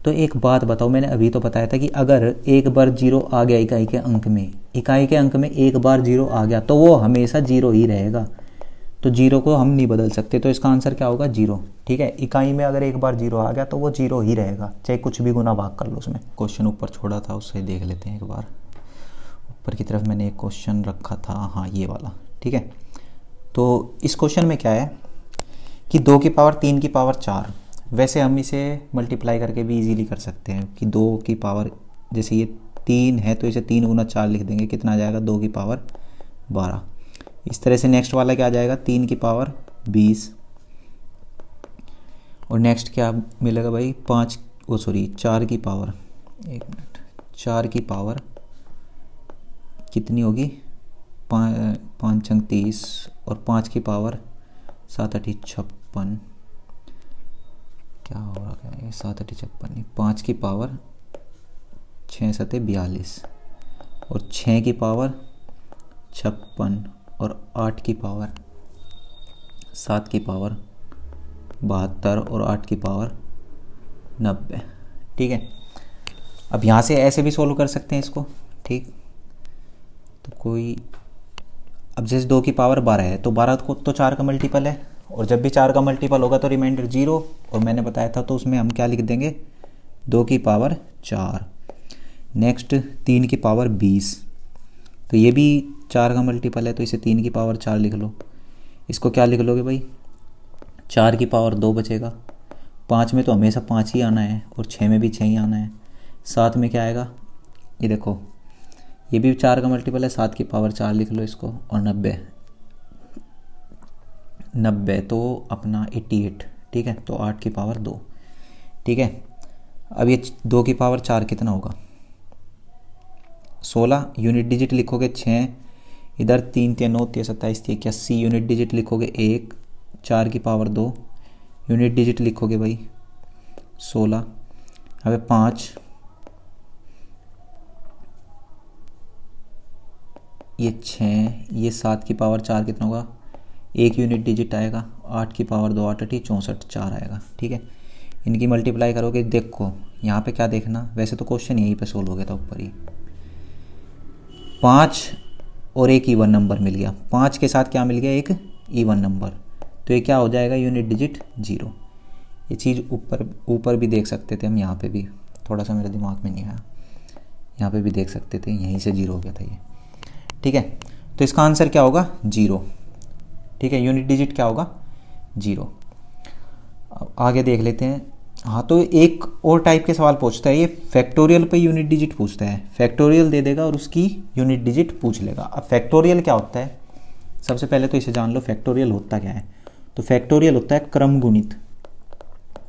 तो एक बात बताओ, मैंने अभी तो बताया था कि अगर एक बार जीरो आ गया इकाई के अंक में, इकाई के अंक में एक बार जीरो आ गया तो वो हमेशा जीरो ही रहेगा, तो जीरो को हम नहीं बदल सकते, तो इसका आंसर क्या होगा? जीरो। ठीक है, इकाई में अगर एक बार जीरो आ गया तो वो जीरो ही रहेगा, चाहे कुछ भी गुना भाग कर लो उसमें। क्वेश्चन ऊपर छोड़ा था उससे देख लेते हैं एक बार। ऊपर की तरफ मैंने एक क्वेश्चन रखा था, हाँ ये वाला। ठीक है, तो इस क्वेश्चन में क्या है कि 2 की पावर 3 की पावर 4, वैसे हम इसे मल्टीप्लाई करके भी इजीली कर सकते हैं कि 2 की पावर, जैसे ये 3 है तो इसे 3 गुना 4 लिख देंगे, कितना आ जाएगा? 2 की पावर 12। इस तरह से नेक्स्ट वाला क्या आ जाएगा? 3 की पावर 20। और नेक्स्ट क्या मिलेगा भाई? 4 की पावर, एक मिनट, 4 की पावर कितनी होगी? 5 अंक 30 और 5 की पावर 7 8 56, क्या हो रहा है? 7 8 56 नहीं, 5 की पावर 6 7 42 और 6 की पावर 56 और 8 की पावर 7 की पावर 72 और 8 की पावर 90। ठीक है, अब यहाँ से ऐसे भी सोल्व कर सकते हैं इसको। ठीक, तो कोई, अब जैसे 2 की पावर 12 है तो 12 को तो 4 का मल्टीपल है, और जब भी 4 का मल्टीपल होगा तो रिमाइंडर 0, और मैंने बताया था तो उसमें हम क्या लिख देंगे? 2 की पावर 4। नेक्स्ट 3 की पावर 20, तो ये भी 4 का मल्टीपल है तो इसे 3 की पावर 4 लिख लो। इसको क्या लिख लोगे भाई? 4 की पावर 2 बचेगा, 5 में तो हमेशा 5 ही आना है और 6 में भी 6 ही आना है। 7 में क्या आएगा? ये देखो, ये भी 4 का मल्टीपल है, 7 की पावर 4 लिख लो इसको, और 90 तो अपना 88। ठीक है, तो 8 की पावर 2। ठीक है, अब ये 2 की पावर 4 कितना होगा? 16। यूनिट डिजिट लिखोगे 6, इधर 3 3 9 3 27 3 81। यूनिट डिजिट लिखोगे 1, 4 की पावर 2, यूनिट डिजिट लिखोगे भाई 16। अब 5, ये 6, ये 7 की पावर 4 कितना होगा? 1 यूनिट डिजिट आएगा, 8 की पावर 2 8 8 64 4 आएगा। ठीक है, इनकी मल्टीप्लाई करोगे, देखो यहाँ पे क्या देखना, वैसे तो क्वेश्चन यहीं पे सोल्व हो गया था ऊपर ही। 5 और एक इवन नंबर मिल गया, 5 के साथ क्या मिल गया? एक इवन नंबर, तो ये क्या हो जाएगा? Unit digit 0। ये चीज़ ऊपर भी देख सकते थे हम, यहाँ पे भी थोड़ा सा मेरे दिमाग में नहीं आया, यहाँ पे भी देख सकते थे, यहीं से 0 हो गया था ये। ठीक है, तो इसका आंसर क्या होगा? 0। ठीक है, यूनिट डिजिट क्या होगा? 0। अब आगे देख लेते हैं। हाँ, तो एक और टाइप के सवाल पूछता है ये, फैक्टोरियल पे यूनिट डिजिट पूछता है। फैक्टोरियल दे देगा और उसकी यूनिट डिजिट पूछ लेगा। अब फैक्टोरियल क्या होता है? सबसे पहले तो इसे जान लो, फैक्टोरियल होता क्या है। तो फैक्टोरियल होता है क्रम गुणित,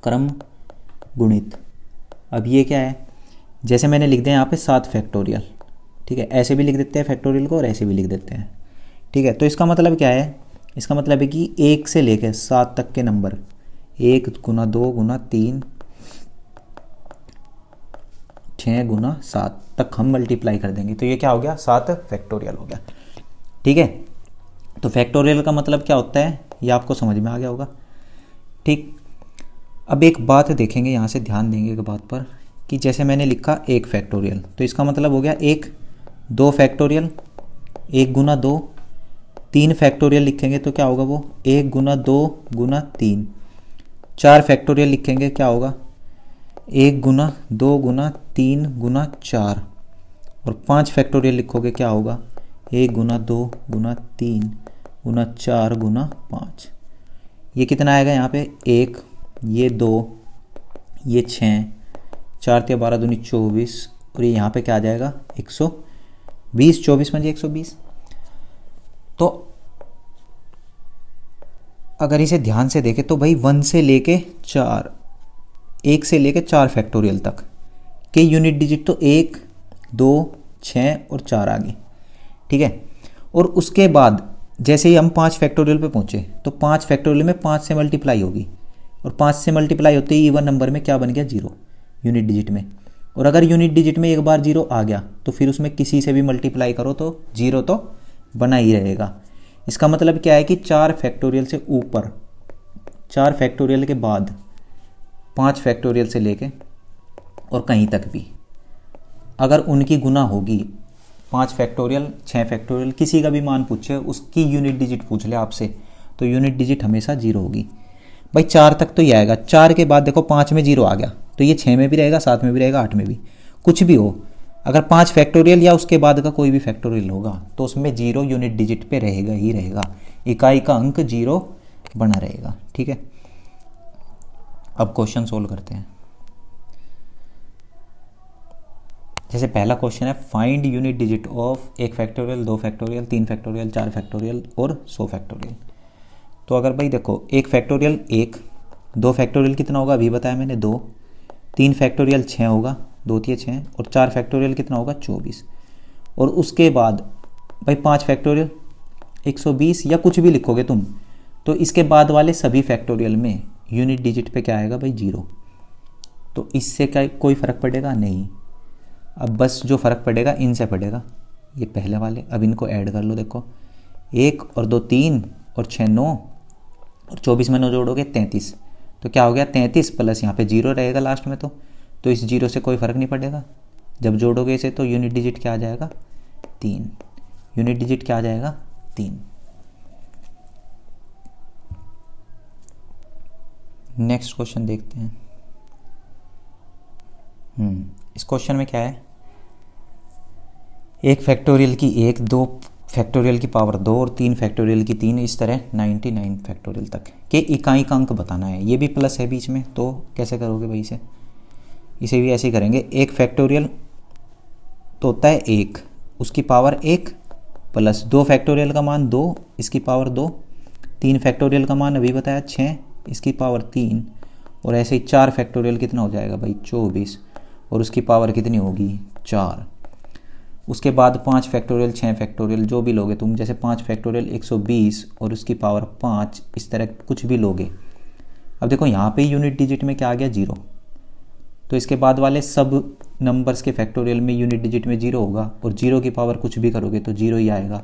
क्रम गुणित। अब ये क्या है? जैसे मैंने लिख दिया यहाँ पे 7 फैक्टोरियल। ठीक है, ऐसे भी लिख देते हैं फैक्टोरियल को और ऐसे भी लिख देते हैं। ठीक है, तो इसका मतलब क्या है? इसका मतलब है कि 1 से लेकर 7 तक के नंबर, 1 गुना 2 गुना 3 6 गुना 7 तक हम मल्टीप्लाई कर देंगे, तो ये क्या हो गया? 7 फैक्टोरियल हो गया। ठीक है, तो फैक्टोरियल का मतलब क्या होता है ये आपको समझ में आ गया होगा। ठीक, अब एक बात देखेंगे, यहाँ से ध्यान देंगे एक बात पर, कि जैसे मैंने लिखा 1 फैक्टोरियल, तो इसका मतलब हो गया 1, 2 फैक्टोरियल, 1 गुना 2, 3 फैक्टोरियल लिखेंगे तो क्या होगा? वो 1 गुना 2 गुना 3। 4 फैक्टोरियल लिखेंगे, क्या होगा? 1 गुना 2 गुना 3 गुना 4। और 5 फैक्टोरियल लिखोगे, क्या होगा? 1 गुना 2 गुना 3 गुना 4 गुना 5। ये कितना आएगा यहाँ पे? 1, ये 2, ये 6, 4 3 12 दूनी 24, और ये यहाँ पे क्या आ जाएगा? 120। 24 में 120। तो अगर इसे ध्यान से देखें तो भाई 1 से लेके 4, 1 से लेके 4 फैक्टोरियल तक के यूनिट डिजिट तो 1 2 6 और 4 आ गई। ठीक है, और उसके बाद जैसे ही हम 5 फैक्टोरियल पे पहुँचे तो 5 फैक्टोरियल में 5 से मल्टीप्लाई होगी, और 5 से मल्टीप्लाई होते ही इवन नंबर में क्या बन गया? 0 यूनिट डिजिट में। और अगर यूनिट डिजिट में एक बार 0 आ गया तो फिर उसमें किसी से भी मल्टीप्लाई करो तो 0 तो बना ही रहेगा। इसका मतलब क्या है कि 4 फैक्टोरियल से ऊपर, 4 फैक्टोरियल के बाद 5 फैक्टोरियल से लेके और कहीं तक भी अगर उनकी गुना होगी 5 फैक्टोरियल 6 फैक्टोरियल किसी का भी मान पूछे, उसकी यूनिट डिजिट पूछ ले आपसे, तो यूनिट डिजिट हमेशा 0 होगी। भाई 4 तक तो ये आएगा, 4 के बाद देखो 5 में 0 आ गया, तो ये 6 में भी रहेगा, 7 में भी रहेगा, 8 में भी, कुछ भी हो। अगर 5 फैक्टोरियल या उसके बाद का कोई भी फैक्टोरियल होगा तो उसमें 0 यूनिट डिजिट पे रहेगा ही रहेगा, इकाई का अंक 0 बना रहेगा। ठीक है, अब क्वेश्चन सोल्व करते हैं। जैसे पहला क्वेश्चन है, find unit digit of 1 factorial 2 factorial 3 factorial 4 factorial और 100 फैक्टोरियल। तो अगर भाई देखो 1 फैक्टोरियल 1, 2 फैक्टोरियल कितना होगा अभी बताया मैंने 2, 3 फैक्टोरियल 6 होगा, 2 3 6, और 4 फैक्टोरियल कितना होगा 24, और उसके बाद भाई 5 फैक्टोरियल 120 या कुछ भी लिखोगे तुम, तो इसके बाद वाले सभी फैक्टोरियल में यूनिट डिजिट पे क्या आएगा भाई 0। तो इससे क्या कोई फ़र्क पड़ेगा नहीं। अब बस जो फ़र्क पड़ेगा इनसे पड़ेगा, ये पहले वाले। अब इनको ऐड कर लो, देखो 1 और 2 3 और 6 9 और 24 में 9 जोड़ोगे 33, तो क्या हो गया 33 प्लस यहाँ पे 0 रहेगा लास्ट में, तो इस 0 से कोई फ़र्क नहीं पड़ेगा। जब जोड़ोगे इसे तो यूनिट डिजिट क्या आ जाएगा 3, यूनिट डिजिट क्या आ जाएगा 3। नेक्स्ट क्वेश्चन देखते हैं। इस क्वेश्चन में क्या है, 1 फैक्टोरियल की 1, 2 फैक्टोरियल की पावर 2 और 3 फैक्टोरियल की 3, इस तरह 99 फैक्टोरियल तक के इकाई का अंक बताना है। ये भी प्लस है बीच में, तो कैसे करोगे भाई इसे भी ऐसे ही करेंगे। 1 फैक्टोरियल तो होता है 1, उसकी पावर 1 प्लस 2 फैक्टोरियल का मान 2, इसकी पावर 2, 3 फैक्टोरियल का मान अभी बताया 6, इसकी पावर 3, और ऐसे ही 4 फैक्टोरियल कितना हो जाएगा भाई 24, और उसकी पावर कितनी होगी 4। उसके बाद 5 फैक्टोरियल 6 फैक्टोरियल जो भी लोगे तुम, जैसे 5 फैक्टोरियल 120 और उसकी पावर 5, इस तरह कुछ भी लोगे। अब देखो यहाँ पे यूनिट डिजिट में क्या आ गया 0, तो इसके बाद वाले सब नंबर्स के फैक्टोरियल में यूनिट डिजिट में 0 होगा, और 0 की पावर कुछ भी करोगे तो 0 ही आएगा,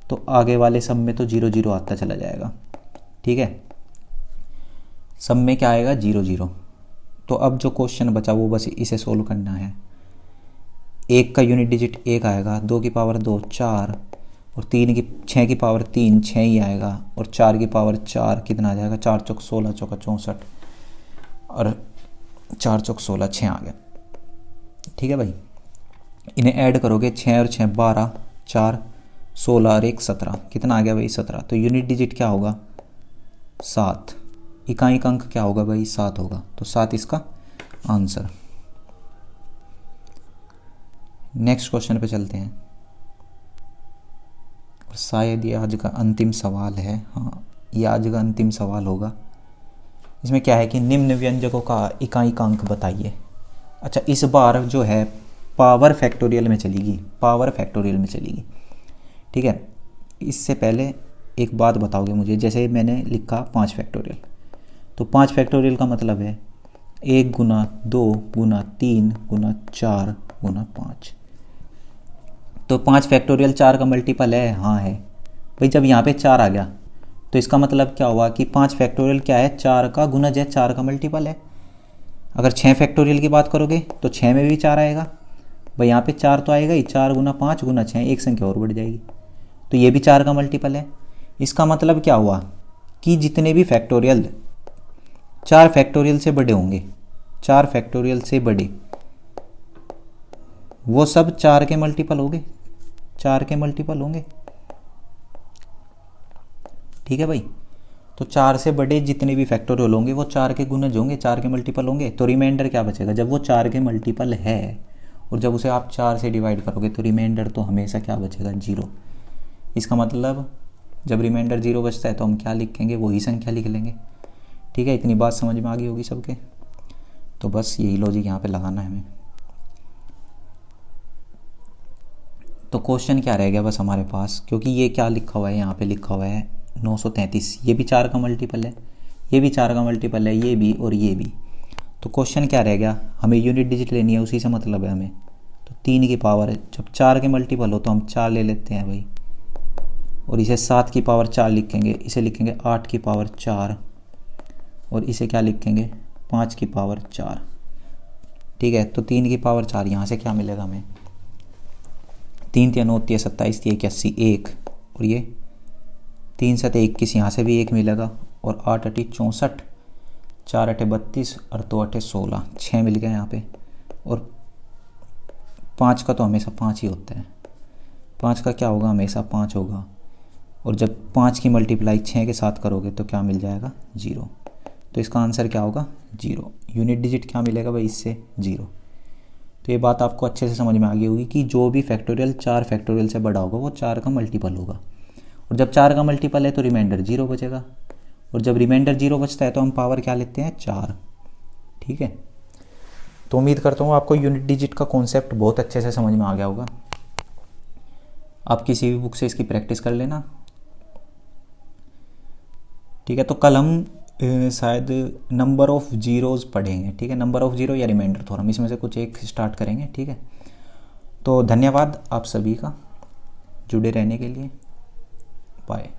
तो आगे वाले सब में तो 0 0 आता चला जाएगा। ठीक है, सब में क्या आएगा 0 0। तो अब जो क्वेश्चन बचा वो बस इसे सोल्व करना है। 1 का यूनिट डिजिट 1 आएगा, 2 की पावर 2 4, और 6 की पावर 3 6 ही आएगा, और 4 की पावर 4 कितना आ जाएगा 4 चौक 16 चौका 64, और 4 चौक 16 6 आ गया। ठीक है भाई, इन्हें ऐड करोगे 6 और 6 12, 4 16 और 1 17, कितना आ गया भाई 17। तो यूनिट डिजिट क्या होगा 7, इकाई का अंक क्या होगा भाई 7 होगा, तो 7 इसका आंसर। नेक्स्ट क्वेश्चन पे चलते हैं, और शायद ये आज का अंतिम सवाल है। हाँ, ये आज का अंतिम सवाल होगा। इसमें क्या है कि निम्न व्यंजकों का इकाई का अंक बताइए। अच्छा, इस बार जो है पावर फैक्टोरियल में चलेगी, पावर फैक्टोरियल में चलेगी। ठीक है, इससे पहले एक बात बताओगे मुझे, जैसे मैंने लिखा 5 फैक्टोरियल, तो 5 फैक्टोरियल का मतलब है 1 गुना 2 गुना 3 गुना 4 गुना 5। तो 5 फैक्टोरियल 4 का मल्टीपल है, हाँ है भाई। जब यहाँ पे 4 आ गया तो इसका मतलब क्या हुआ कि 5 फैक्टोरियल क्या है 4 का गुणज है, 4 का मल्टीपल है। अगर 6 फैक्टोरियल की बात करोगे तो 6 में भी 4 आएगा भाई, यहाँ पे 4 तो आएगा ही, 4 गुना 5 गुना 6, एक संख्या और बढ़ जाएगी, तो ये भी 4 का मल्टीपल है। इसका मतलब क्या हुआ कि जितने भी फैक्टोरियल 4 फैक्टोरियल से बड़े होंगे, 4 फैक्टोरियल से बड़े, वो सब 4 के मल्टीपल होंगे, 4 के मल्टीपल होंगे। ठीक है भाई, तो 4 से बड़े जितने भी फैक्टोरियल होंगे वो 4 के गुणज होंगे, 4 के मल्टीपल होंगे। तो रिमाइंडर क्या बचेगा, जब वो 4 के मल्टीपल है और जब उसे आप 4 से डिवाइड करोगे तो रिमाइंडर तो हमेशा क्या बचेगा 0। इसका मतलब जब रिमाइंडर 0 बचता है तो हम क्या लिखेंगे, वही संख्या लिख लेंगे। ठीक है, इतनी बात समझ में आ गई होगी सबके। तो बस यही लॉजिक यहाँ पे लगाना है हमें। तो क्वेश्चन क्या रह गया बस हमारे पास, क्योंकि ये क्या लिखा हुआ है, यहाँ पे लिखा हुआ है 933, ये भी 4 का मल्टीपल है, ये भी 4 का मल्टीपल है, ये भी और ये भी। तो क्वेश्चन क्या रह गया, हमें यूनिट डिजिट लेनी है, उसी से मतलब है हमें। तो 3 की पावर है, जब 4 के मल्टीपल हो तो हम 4 ले लेते हैं भाई, और इसे 7 की पावर 4 लिखेंगे, इसे लिखेंगे 8 की पावर 4, और इसे क्या लिखेंगे 5 की पावर 4। ठीक है। तो 3 की पावर 4, यहाँ से क्या मिलेगा हमें, 3 तिया 9 तिया 27 तिया 81 1, और ये 3 7 21, यहाँ से भी 1 मिलेगा, और 8 8 64, 4 8 32 और 2 8 16, 6 मिल गया यहाँ पे। और 5 का तो हमेशा 5 ही होता है, 5 का क्या होगा, हमेशा 5 होगा। और जब 5 की मल्टीप्लाई 6 के साथ करोगे तो क्या मिल जाएगा, 0। तो इसका आंसर क्या होगा, 0। यूनिट डिजिट क्या मिलेगा भाई इससे, 0। तो ये बात आपको अच्छे से समझ में आ गई होगी कि जो भी फैक्टोरियल 4 फैक्टोरियल से बड़ा होगा वो 4 का मल्टीपल होगा, और जब 4 का मल्टीपल है तो रिमाइंडर 0 बचेगा, और जब रिमाइंडर 0 बचता है तो हम पावर क्या लेते हैं, 4। ठीक है। तो उम्मीद करता हूँ आपको यूनिट डिजिट का कॉन्सेप्ट बहुत अच्छे से समझ में आ गया होगा। आप किसी भी बुक से इसकी प्रैक्टिस कर लेना। ठीक है। तो कल हम शायद नंबर ऑफ़ जीरोज़ पढ़ेंगे। ठीक है, नंबर ऑफ़ जीरो या रिमाइंडर थोड़ा, हम इसमें से कुछ एक स्टार्ट करेंगे। ठीक है। तो धन्यवाद आप सभी का जुड़े रहने के लिए। बाय।